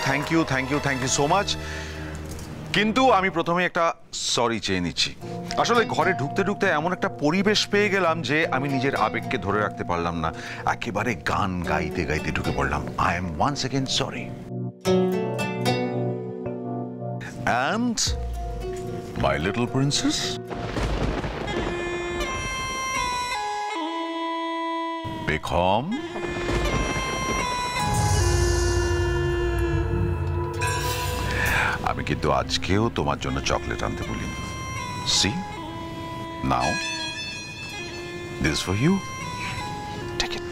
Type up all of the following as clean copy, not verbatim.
Thank you so much. কিন্তু আমি প্রথমে একটা সরি চেয়ে নিচ্ছি। আসলে ঘরে ঢুকতে ঢুকতে এমন একটা পরিবেশ পেয়ে গেলাম যে আমি নিজের আবেগকে ধরে রাখতে পারলাম না, একেবারে গান গাইতে গাইতে ঢুকে পড়লাম। I am once again sorry. And my little princess, Beckham, আমি কিন্তু আজকেও তোমার জন্য চকলেট আনতে বলিনি। See, now this is for you. Take it.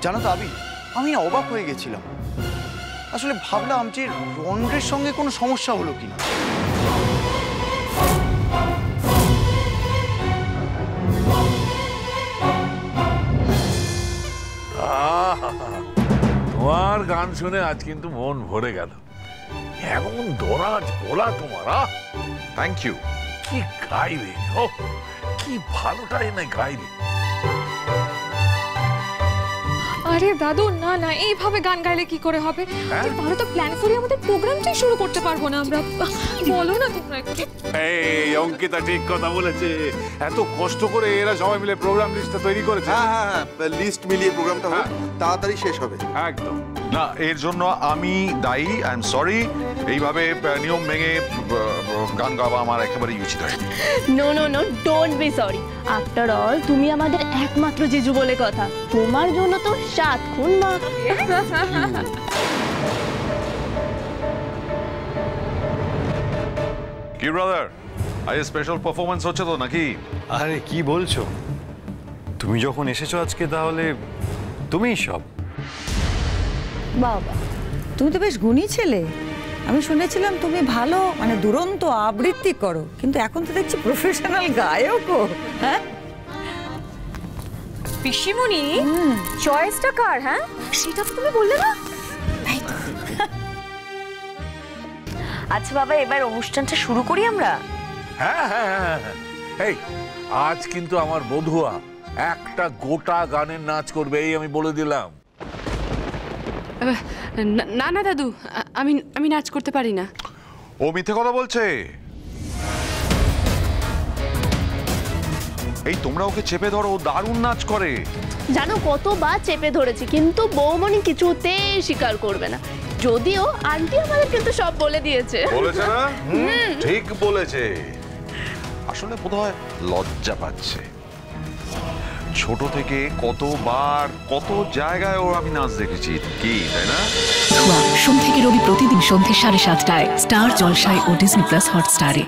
জানো তো আমি না অবাক হয়ে গেছিলাম। আসলে ভাবলাম যে রন্ড্রের সঙ্গে কোনো সমস্যা হলো কিনা। তোমার গান শুনে আজ কিন্তু মন ভরে গেল। এমন দরাজ গলা তোমার। Thank you. কি গাইলে, কি ভালোটাই না গাইলে। আরে দাদু, না না, এইভাবে গান গাইলে কি করে হবে? তাহলে তো প্ল্যান করে আমাদের প্রোগ্রামটাই শুরু করতে পারবো না আমরা। বলো না তোমরা একটু। এই অঙ্কিতা ঠিক কথা বলেছে। এত কষ্ট করে এরা সবাই মিলে প্রোগ্রাম লিস্টটা তৈরি করেছে। হ্যাঁ, লিস্ট মিলিয়ে প্রোগ্রামটা হোক, তাড়াতাড়ি শেষ হবে। একদম না, এর জন্য আমি দায়ী। I am sorry. এইভাবে নিয়ম ভেঙে গান গাওয়া আমার একেবারেই উচিত হয়। No no no, don't be sorry. After all তুমি আমাদের একমাত্র জিজু বলে কথা। তোমার জন্য তো 7 খুন মা। কি ব্রাদার, আজ স্পেশাল পারফরম্যান্স হচ্ছে তো নাকি? আরে কি বলছো, তুমি যখন এসেছো আজকে তাহলে তুমিই সব। বাবা, তুমি তো বেশ গুণী ছেলে। আমি শুনেছিলাম তুমি ভালো মানে দুরন্ত আবৃত্তি করো, কিন্তু এখন তো দেখছি প্রফেশনাল গায়কও। হ্যাঁ পিসিমণি, চয়েসটা কার? হ্যাঁ, সেটা তো তুমি বললে না। আচ্ছা বাবা, এবার অনুষ্ঠানটা শুরু করি আমরা। হ্যাঁ হ্যাঁ হ্যাঁ। এই আজ কিন্তু আমার বধুয়া একটা গোটা গানের নাচ করবে, এই আমি বলে দিলাম। না না দাদু, আমি নাচ করতে পারি না। ও মিথ্যে কথা বলছে। এই তোমরা ওকে চেপে ধরো, ও দারুণ নাচ করে। জানো কতবার চেপে ধরেছি, কিন্তু বৌমণি কিছুতেই স্বীকার করবে না। যদিও আন্টি আমাদের কিন্তু সব বলে দিয়েছে। বলেছে না? ঠিক বলেছে। আসলে বোধহয় লজ্জা পাচ্ছে। ছোট থেকে কতবার কত জায়গায় ও আমি নাচ দেখেছি, কি তাই না? সোম থেকে রবি প্রতিদিন সন্ধ্যে 7:30টায় স্টার জলসায় ও ডিজনি প্লাস হটস্টারে।